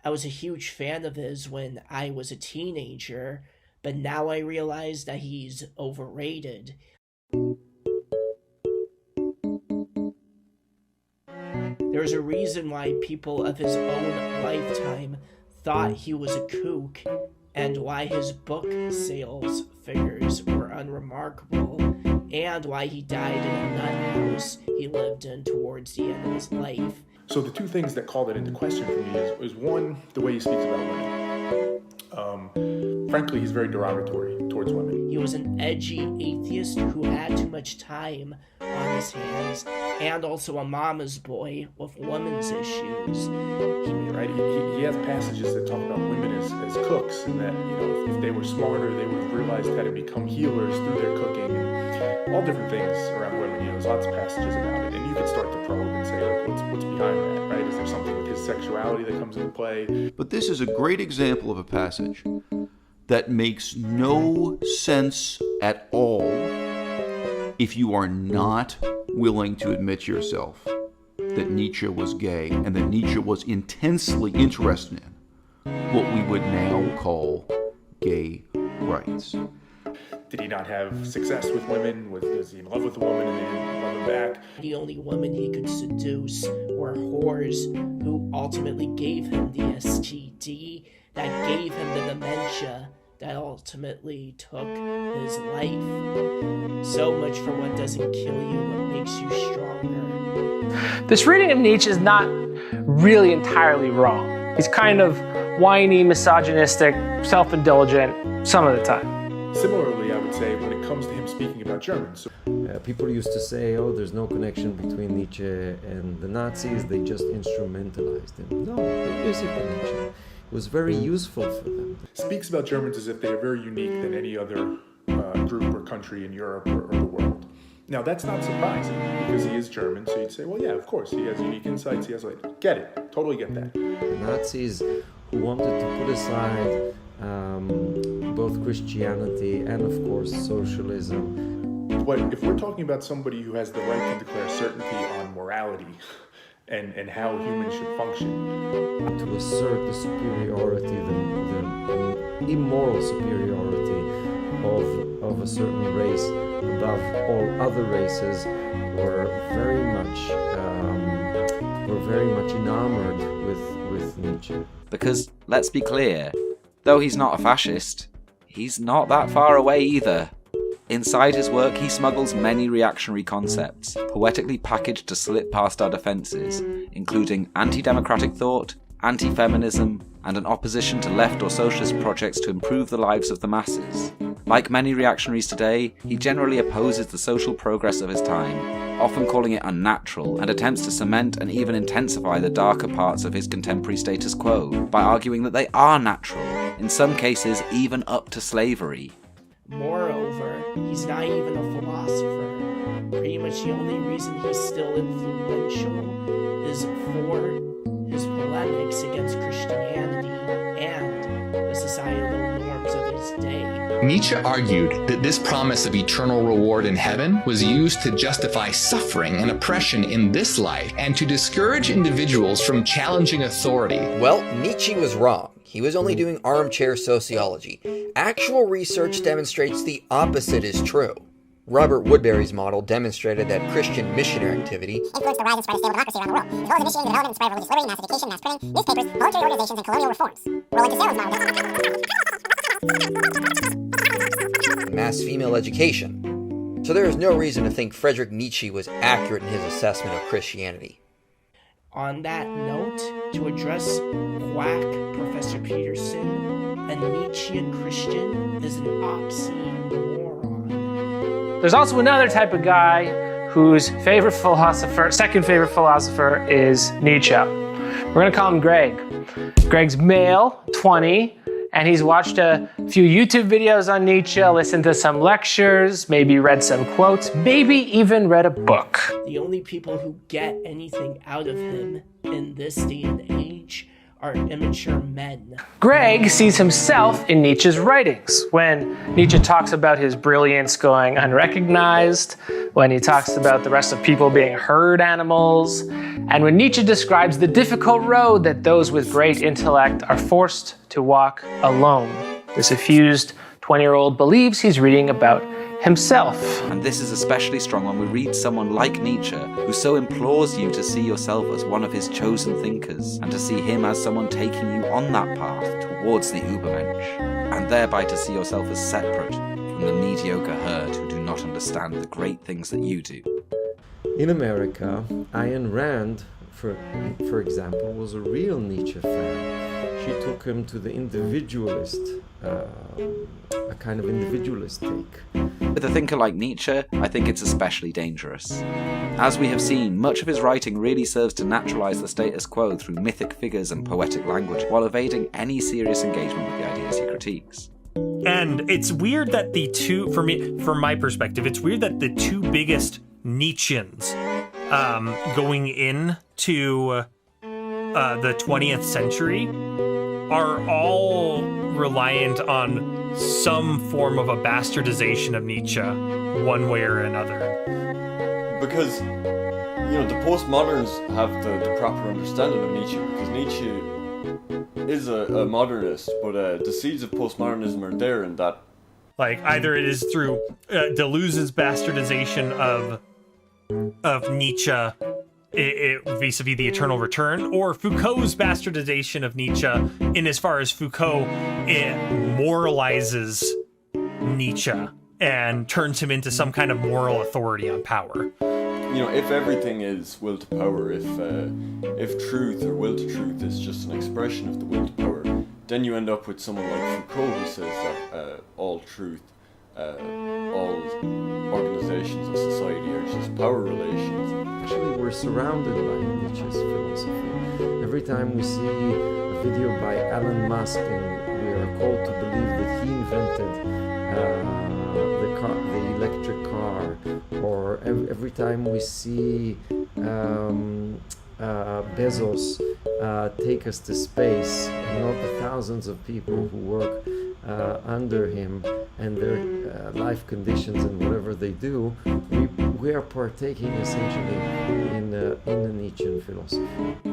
I was a huge fan of his when I was a teenager, but now I realize that he's overrated. There's a reason why people of his own lifetime thought he was a kook, and why his book sales figures were unremarkable, and why he died in a nut house he lived in towards the end of his life. So the two things that call that into question for me is one, the way he speaks about women. Frankly, he's very derogatory towards women. He was an edgy atheist who had too much time on his hands, and also a mama's boy with women's issues. He has passages that talk about women as cooks, and that, if they were smarter, they would have realized how to become healers through their cooking, and all different things around women. There's lots of passages about it, and you could start to probe and say, what's behind that, right? Is there something with his sexuality that comes into play? But this is a great example of a passage that makes no sense at all if you are not willing to admit to yourself that Nietzsche was gay and that Nietzsche was intensely interested in what we would now call gay rights. Did he not have success with women? Was he in love with a woman and they didn't love him back? The only women he could seduce were whores who ultimately gave him the STD, that gave him the dementia, that ultimately took his life. So much for what doesn't kill you, what makes you stronger. This reading of Nietzsche is not really entirely wrong. He's kind of whiny, misogynistic, self-indulgent some of the time. Similarly, I would say when it comes to him speaking about Germans. People used to say, there's no connection between Nietzsche and the Nazis, they just instrumentalized him. No, there is a connection. It was very useful for them. Speaks about Germans as if they are very unique than any other group or country in Europe or the world. Now, that's not surprising because he is German, so you'd say, well, yeah, of course, he has unique insights, he has, get it, totally get that. The Nazis who wanted to put aside both Christianity and, of course, socialism. But if we're talking about somebody who has the right to declare certainty on morality and how humans should function, to assert the superiority, the immoral superiority of a certain race above all other races, were very much enamored with Nietzsche. Because, let's be clear, though he's not a fascist, he's not that far away either. Inside his work, he smuggles many reactionary concepts, poetically packaged to slip past our defences, including anti-democratic thought, anti-feminism, and an opposition to left or socialist projects to improve the lives of the masses. Like many reactionaries today, he generally opposes the social progress of his time, often calling it unnatural, and attempts to cement and even intensify the darker parts of his contemporary status quo by arguing that they are natural, in some cases even up to slavery. Moreover, he's not even a philosopher. Pretty much the only reason he's still influential is for his polemics against Christianity and the societal norms of his day. Nietzsche argued that this promise of eternal reward in heaven was used to justify suffering and oppression in this life and to discourage individuals from challenging authority. Well, Nietzsche was wrong. He was only doing armchair sociology. Actual research demonstrates the opposite is true. Robert Woodbury's model demonstrated that Christian missionary activity influenced the rise and spread of stable democracy around the world, as well as initiating the development and spread of religious liberty, mass education, mass printing, newspapers, voluntary organizations, and colonial reforms. More like a Sarah's model. Mass female education. So there is no reason to think Friedrich Nietzsche was accurate in his assessment of Christianity. On that note, to address quack Professor Peterson, a Nietzschean Christian is an oxymoron. There's also another type of guy whose second favorite philosopher is Nietzsche. We're going to call him Greg. Greg's male, 20, and he's watched a few YouTube videos on Nietzsche, listened to some lectures, maybe read some quotes, maybe even read a book. The only people who get anything out of him in this day and age are immature men. Greg sees himself in Nietzsche's writings. When Nietzsche talks about his brilliance going unrecognized, when he talks about the rest of people being herd animals, and when Nietzsche describes the difficult road that those with great intellect are forced to walk alone. This effused 20-year-old believes he's reading about himself. And this is especially strong when we read someone like Nietzsche, who so implores you to see yourself as one of his chosen thinkers, and to see him as someone taking you on that path towards the Übermensch, and thereby to see yourself as separate from the mediocre herd who do not understand the great things that you do. In America, Ayn Rand, for example, was a real Nietzsche fan. She took him to the individualist, a kind of individualist take. With a thinker like Nietzsche, I think it's especially dangerous. As we have seen, much of his writing really serves to naturalize the status quo through mythic figures and poetic language, while evading any serious engagement with the ideas he critiques. And it's weird that the two, from my perspective, it's weird that the two biggest Nietzscheans going into the 20th century are all reliant on some form of a bastardization of Nietzsche, one way or another. Because, the postmoderns have the proper understanding of Nietzsche, because Nietzsche is a modernist, but the seeds of postmodernism are there in that. Like, either it is through Deleuze's bastardization of Nietzsche, vis-a-vis the Eternal Return, or Foucault's bastardization of Nietzsche, in as far as Foucault moralizes Nietzsche and turns him into some kind of moral authority on power. If everything is will to power, if truth or will to truth is just an expression of the will to power, then you end up with someone like Foucault who says that all truth, all organizations of society are just power relations. Actually, we're surrounded by Nietzsche's philosophy. Every time we see a video by Elon Musk and we are called to believe that he invented the electric car, or every time we see Bezos take us to space, and not the thousands of people who work under him and their life conditions and whatever they do, we are partaking essentially in the Nietzschean philosophy.